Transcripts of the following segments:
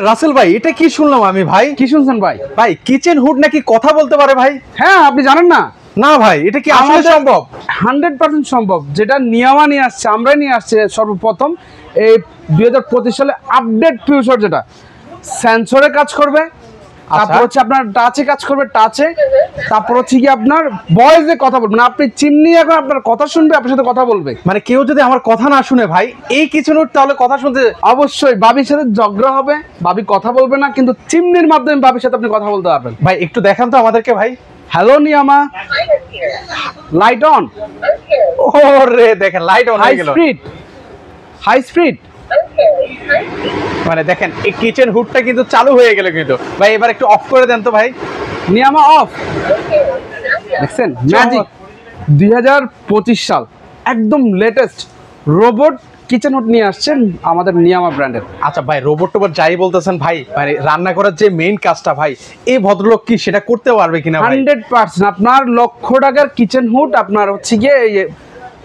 রাসেল ভাই এটা কি শুনলাম আমি ভাই? কি শুনছেন ভাই? ভাই কিচেন হুড নাকি কথা বলতে পারে ভাই? হ্যাঁ, আপনি জানেন না? না ভাই, এটা কি আসলে সম্ভব? 100% সম্ভব। যেটা নিয়ামা নিয়ে আসছে, আমরাই নিয়ে আসছে সর্বপ্রথম এই 2025 সালে আপডেট ফিউচার, যেটা সেন্সরে কাজ করবে, তারপর হচ্ছে আপনার টাচে কাজ করবে, টাচে, তারপর হচ্ছে কি আপনার ভয়েসে কথা বলবে, মানে আপনি চিমনি এখন আপনার কথা শুনবে, আপনার সাথে কথা বলবে। মানে কেউ যদি আমার কথা না শুনে ভাই এই কিচেন হুড, তাহলে কথা শুনতে অবশ্যই বাবির সাথে ঝগড়া হবে, বাবি কথা বলবে না, কিন্তু চিমনির মাধ্যমে বাবির সাথে আপনি কথা বলতে পারবেন। ভাই একটু দেখান তো আমাদেরকে ভাই। হ্যালো নিয়ামা, লাইট অন। ওরে দেখেন লাইট অন হয়ে গেল। High speed. মানে দেখেন এই কিচেন হুডটা কিন্তু চালু হয়ে গেল কিন্তু। ভাই এবার একটু অফ করে দেন তো ভাই। নিয়ামা অফ। দেখছেন ম্যাজিক। 2025 সাল একদম লেটেস্ট রোবট কিচেন হুড নিয়ে আসছেন আমাদের নিয়ামা ব্র্যান্ডের। আচ্ছা ভাই, রোবট টোবট যাই বলতেছেন ভাই, মানে রান্না করার যে মেইন কাজটা ভাই, এই ভদ্রলোক কি সেটা করতে পারবে কিনা ভাই? 100%। আপনার লক্ষ টাকার কিচেন হুড আপনার হচ্ছে গিয়ে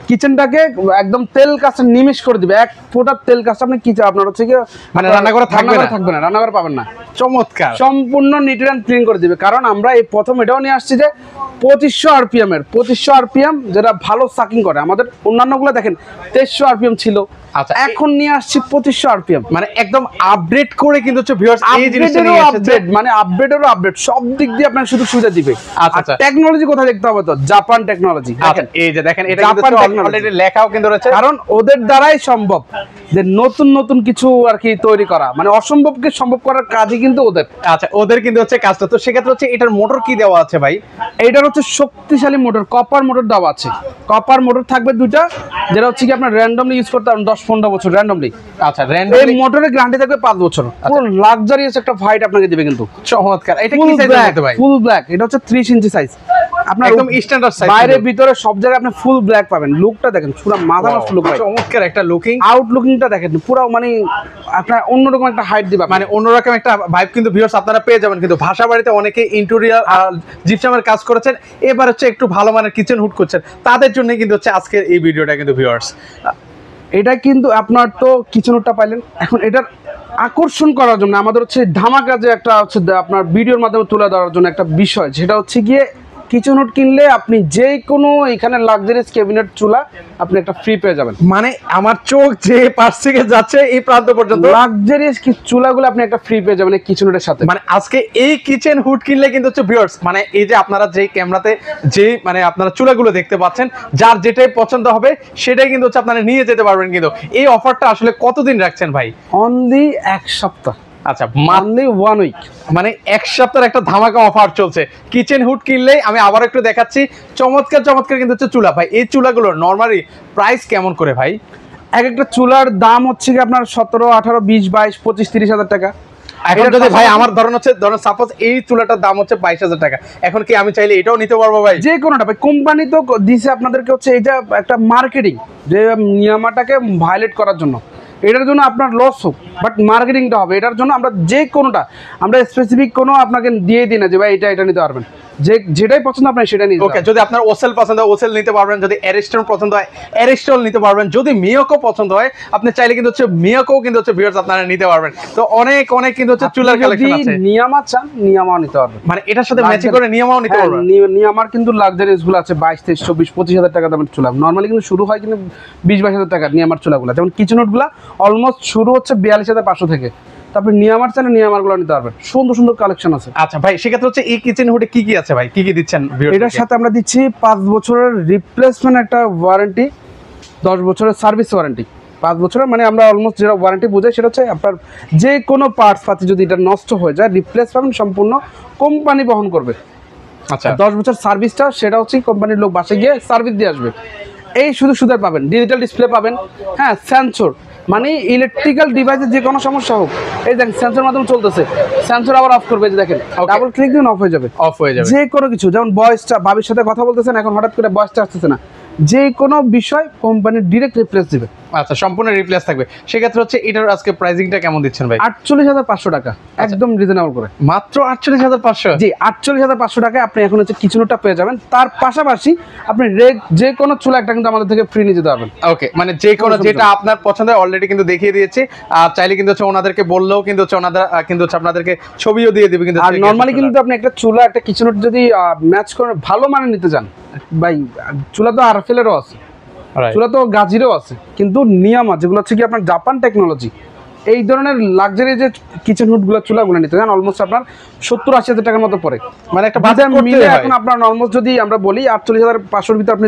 কিচেনটাকে একদম তেল কাজটা নিমিশ করে দিবে। এক ফোঁটা তেল কাজটা আপনি কিচেন আপনার হচ্ছে গিয়ে মানে রান্না করা থাকবে না, রান্না করা পাবেন না। চমৎকার, সম্পূর্ণ নিট অ্যান্ড ক্লিন করে দিবে। কারণ আমরা এই প্রথম এটাও নিয়ে আসছি যে 2500 আরপিএম এর, 2500 আরপিএম যেটা ভালো সাকিং করে। আমাদের অন্যান্যগুলো দেখেন 2300 আরপিএম ছিল, আচ্ছা এখন নিয়ে আসছি 2500 আরপিএম, মানে একদম আপডেট করে কিন্তু হচ্ছে ভিউয়ার্স এই জিনিসটা নিয়ে এসেছে। মানে আপডেটেরও আপডেট, সব দিক দিয়ে আপনার শুধু সুবিধা দিবে। আচ্ছা টেকনোলজি কোথায় দেখতে হবে? তো জাপান টেকনোলজি। দেখেন এই যে দেখেন, এটা কিন্তু অলরেডি লেখাও কিন্তু রয়েছে, কারণ ওদের দ্বারাই সম্ভব যে নতুন নতুন কিছু আর কি তৈরি করা, মানে অসম্ভবকে সম্ভব করার কাজই কিন্তু ওদের। আচ্ছা ওদের কিন্তু হচ্ছে কাজটা। তো সেক্ষেত্রে হচ্ছে এটার মোটর কি দেওয়া আছে ভাই? এইটার হচ্ছে শক্তিশালী মোটর, কপার মোটর দেওয়া আছে। কপার মোটর থাকবে দুইটা, যেটা হচ্ছে কি আপনার র্যান্ডমলি ইউজ করতে পারেন 10-15 বছর র্যান্ডমলি। আচ্ছা র্যান্ডমলি এই মোটরের গ্যারান্টি থাকবে 5 বছর। পুরো লাক্সারিয়াস একটা ফাইট আপনাকে দিবে কিন্তু। চমৎকার। এটা কি সাইজের মধ্যে ভাই? Full black. এটা হচ্ছে 30 ইঞ্চি সাইজ। আপনার একদম স্ট্যান্ডার্ড সাইজ, বাইরে ভিতরে সব জায়গায় আপনি ফুল ব্ল্যাক পাবেন। লুকটা দেখেন, পুরো মাথা নষ্ট লুক ভাই। চমৎকার একটা লুকিং, আউটলুকিংটা দেখেন, পুরো মানে আপনার অন্যরকম একটা হাইট দিবে, মানে অন্যরকম একটা ভাইব কিন্তু ভিউয়ার্স আপনারা পেয়ে যাবেন। কিন্তু ভাষা বাড়িতে অনেকে ইন্টেরিয়র জিপসামের কাজ করেছেন, এবার হচ্ছে একটু ভালো মানের কিচেন হুড করছেন, তাদের জন্য কিন্তু হচ্ছে আজকের এই ভিডিওটা কিন্তু ভিউয়ার্স। এটা কিন্তু আপনার তো কিচেন হুডটা পাইলেন, এখন এটার আকর্ষণ করার জন্য আমাদের হচ্ছে ধামাকা যে একটা হচ্ছে আপনার ভিডিওর মাধ্যমে তুলে ধরার জন্য একটা বিষয়, সেটা হচ্ছে গিয়ে কিচেন হুড কিনলে আপনি যে কোনো এখানে লাক্সারিয়াস ক্যাবিনেট চুলা আপনি একটা ফ্রি পেয়ে যাবেন। মানে আমার চোখ যে পাশ থেকে যাচ্ছে এই প্রান্ত পর্যন্ত লাক্সারিয়াস চুলাগুলো আপনি একটা ফ্রি পেয়ে যাবেন এই কিচেন হুডের সাথে। মানে আজকে এই কিচেন হুড কিনলে কিন্তু হচ্ছে ভিউয়ার্স, মানে এই যে আপনারা যে ক্যামেরাতে যে মানে আপনারা চুলাগুলো দেখতে পাচ্ছেন, যার যেটাই পছন্দ হবে সেটাই কিন্তু হচ্ছে আপনারা নিয়ে যেতে পারবেন। কিন্তু এই অফারটা আসলে কতদিন রাখছেন ভাই? অনলি 1 সপ্তাহ। আচ্ছা অনলি 1 উইক, মানে 1 সপ্তাহের একটা ধামাকা অফার চলছে কিচেন হুড কিনলেই। আমি আবার একটু দেখাচ্ছি, চমৎকার চমৎকার কিন্তু হচ্ছে চুলা ভাই। এই চুলাগুলোর নরমালি প্রাইস কেমন করে ভাই? এক একটা চুলার দাম হচ্ছে কি আপনার 17, 18, 20, 22, 25, 30 হাজার টাকা। এখন যদি ভাই আমার ধরুন সাপোজ এই চুলাটার দাম হচ্ছে 22,000 টাকা, এখন কি আমি চাইলে এটাও নিতে পারবো ভাই? যে কোনোটা ভাই, কোম্পানি তো দিছে আপনাদেরকে হচ্ছে এটা একটা মার্কেটিং, যে নিয়ামাটাকে ভায়োলেট করার জন্য। এটার জন্য আপনার লস হোক, বাট মার্কেটিংটা হবে। এটার জন্য আমরা যে কোনোটা আমরা স্পেসিফিক কোনো আপনাকে দিয়ে দিই না যে ভাই এটা নিতে পারবেন। যেটাই পছন্দ আপনার সেটা নিতে ওকে, যদি আপনার ওসেল পছন্দ হয় ওসেল নিতে পারবেন, যদি এরিস্টল পছন্দ হয় এরিস্টল নিতে পারবেন, যদি মিয়াকো পছন্দ হয় আপনি চাইলে কিন্তু হচ্ছে মিয়াকো কিন্তু হচ্ছে ভিউয়ার্স আপনারা নিতে পারবেন। তো অনেক অনেক কিন্তু হচ্ছে চুলার কালেকশন আছে। নিয়ামা চান নিয়ামাও নিতে পারবেন, মানে এটার সাথে ম্যাচিং করে নিয়ামাও নিতে পারবেন। নিয়ামার কিন্তু লাক্সারিয়াস গুলো আছে 22, 23, 24, 25 হাজার টাকা দামের চুলা। নরমালি কিন্তু শুরু হয় কিন্তু 20-22 হাজার টাকা নিয়ামার চুলাগুলো। যেমন কিচেন হুড গুলা অলমোস্ট শুরু হচ্ছে 42,500 থেকে। তারপরে নিয়ামার চাইলে নিয়ামার গুলো নিতে পারবেন, সুন্দর সুন্দর কালেকশন আছে। আচ্ছা ভাই, সেক্ষেত্রে হচ্ছে এই কিচেন হুডে কি কি আছে ভাই, কি কি দিচ্ছেন? এটার সাথে আমরা দিচ্ছি 5 বছরের রিপ্লেসমেন্ট একটা ওয়ারেন্টি, 10 বছরের সার্ভিস ওয়ারেন্টি। 5 বছরের মানে আমরা অলমোস্ট যেটা ওয়ারেন্টি বোঝাই সেটা হচ্ছে আপনার যে কোনো পার্টস পাতি যদি এটা নষ্ট হয়ে যায় রিপ্লেস পাবেন, সম্পূর্ণ কোম্পানি বহন করবে। আচ্ছা 10 বছর সার্ভিসটা সেটা হচ্ছে কোম্পানির লোক বাসে গিয়ে সার্ভিস দিয়ে আসবে। এই শুধু পাবেন, ডিজিটাল ডিসপ্লে পাবেন, হ্যাঁ সেন্সর, মানে ইলেকট্রিক্যাল ডিভাইসের যে কোনো সমস্যা হোক, এই দেখেন সেন্সর মাধ্যমে চলতেছে, সেন্সর আবার অফ করবে, যে দেখেন ডাবল ক্লিক দিন অফ হয়ে যাবে। যে কোনো কিছু, যেমন ভয়েসটা ভাবির সাথে কথা বলতেছেন, এখন হঠাৎ করে ভয়েসটা আসতেছে না, যে কোনো বিষয় কোম্পানি ডিরেক্ট রিপ্লেস দিবে। আচ্ছা, সম্পূর্ণ রিপ্লেস থাকবে। সেক্ষেত্রে হচ্ছে এটার আজকে প্রাইসিংটা কেমন দিচ্ছেন ভাই? 48,500 টাকা, একদম রিজনেবল করে। মাত্র 48,500? জি, 48,500 টাকায় আপনি এখন হচ্ছে কিচেনটা পেয়ে যাবেন। তার পাশাপাশি আপনি যে কোনো চুলা একটা কিন্তু আমাদের থেকে ফ্রি নিয়ে যেতে পারবেন। ওকে, মানে যে কোনো যেটা আপনার পছন্দ অলরেডি কিন্তু দেখিয়ে দিয়েছি, আর চাইলে কিন্তু হচ্ছে ওনাদেরকে বললেও কিন্তু হচ্ছে ওনারা কিন্তু হচ্ছে আপনাদেরকে ছবিও দিয়ে দিবে কিন্তু। আর নরমালি কিন্তু আপনি একটা চুলা একটা কিচেনট যদি ম্যাচ করে ভালো মানের নিতে চান ভাই, চুলা তো আরএফএলেরও আছে, চুলা তো গাজিরও আছে, কিন্তু নিয়ামা যেগুলো হচ্ছে কি আপনার জাপান টেকনোলজি, এই ধরনের লাক্সারি যে কিচেন হুডগুলো চুলাগুলো নিতে চান অলমোস্ট আপনার 70-80 হাজার টাকার মতো পড়ে। মানে একটা বাজার মিলে এখন আপনার অলমোস্ট যদি আমরা বলি 48,500 ভিতরে আপনি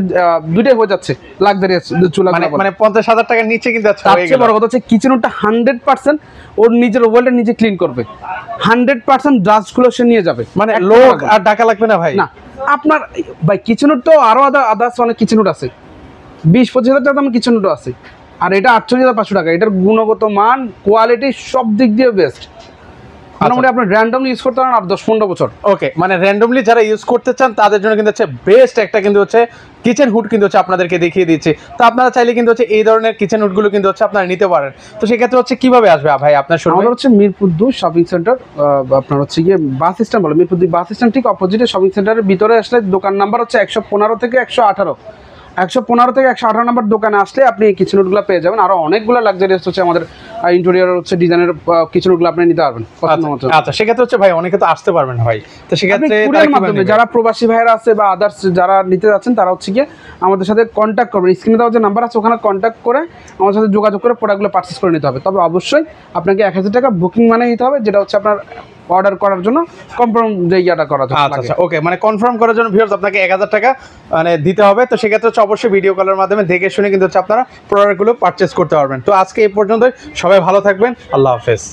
দুইটাই হয়ে যাচ্ছে লাক্সারি চুলা। মানে 50,000 টাকার নিচে কিন্তু সবচেয়ে বড় কথা হচ্ছে কিচেন হুডটা 100% ওর নিজের ওভেলটা নিজে ক্লিন করবে, 100% ডাস্টগুলো সে নিয়ে যাবে। মানে লোক আর টাকা লাগবে না ভাই। না, আপনার ভাই কিচেন হুড তো আরো আদার্স অনেক কিচেন হুড আছে, 20-25 হাজার টাকা দামের কিচেন হুড আছে, আর এটা 48,500 টাকা। এটার গুণগত মান, কোয়ালিটি সব দিক দিয়ে বেস্ট। মোটামুটি আপনি র্যান্ডমলি ইউজ করতে পারেন আর 10-15 বছর। ওকে, মানে র্যান্ডমলি যারা ইউজ করতে চান তাদের জন্য কিন্তু হচ্ছে বেস্ট একটা কিন্তু হচ্ছে কিচেন হুড কিন্তু হচ্ছে আপনাদেরকে দেখিয়ে দিচ্ছে। তো আপনারা চাইলে কিন্তু হচ্ছে এই ধরনের কিচেন হুডগুলো কিন্তু হচ্ছে আপনারা নিতে পারেন। তো সেক্ষেত্রে হচ্ছে কিভাবে আসবে ভাই আপনার শোরুমে? আমাদের হচ্ছে মিরপুর 2 শপিং সেন্টার, আপনার হচ্ছে গিয়ে বাস স্ট্যান্ড বলে, মিরপুর 2 বাস স্ট্যান্ড ঠিক অপোজিটে শপিং সেন্টারের ভিতরে আসলে দোকান নাম্বার হচ্ছে 115 থেকে 118, 115 থেকে 118 নম্বর দোকানে আসলে আপনি এই কিচেন হুডগুলো পেয়ে যাবেন। আরো অনেকগুলো লাক্সারিয়াস হচ্ছে আমাদের ইন্টেরিয়র হচ্ছে ডিজাইনের কিচেন হুডগুলো আপনি নিতে পারবেন পছন্দ মতো। আচ্ছা, সেক্ষেত্রে হচ্ছে ভাই অনেকে তো আসতে পারবেন না ভাই, তো সেক্ষেত্রে কুরিয়ার মাধ্যমে যারা প্রবাসী ভাইরা আছে বা আদার্স যারা নিতে যাচ্ছেন তারা হচ্ছে গিয়ে আমাদের সাথে কন্ট্যাক্ট করবেন। স্ক্রিনে দেওয়া যে নাম্বার আছে ওখানে কন্ট্যাক্ট করে আমাদের সাথে যোগাযোগ করে প্রোডাক্টগুলো পারচেস করে নিতে হবে। তবে অবশ্যই আপনাকে 1,000 টাকা বুকিং মানে নিতে হবে, যেটা হচ্ছে আপনার অর্ডার করার জন্য কনফার্ম যে ইয়াটা করা যাবে। আচ্ছা, ওকে, মানে কনফার্ম করার জন্য ভিউয়ার্স আপনাকে 1,000 টাকা মানে দিতে হবে। তো সেক্ষেত্রে হচ্ছে অবশ্যই ভিডিও কলের মাধ্যমে দেখে শুনে কিন্তু হচ্ছে আপনারা প্রোডাক্টগুলো পারচেস করতে পারবেন। তো আজকে এই পর্যন্তই, সবাই ভালো থাকবেন, আল্লাহ হাফেজ।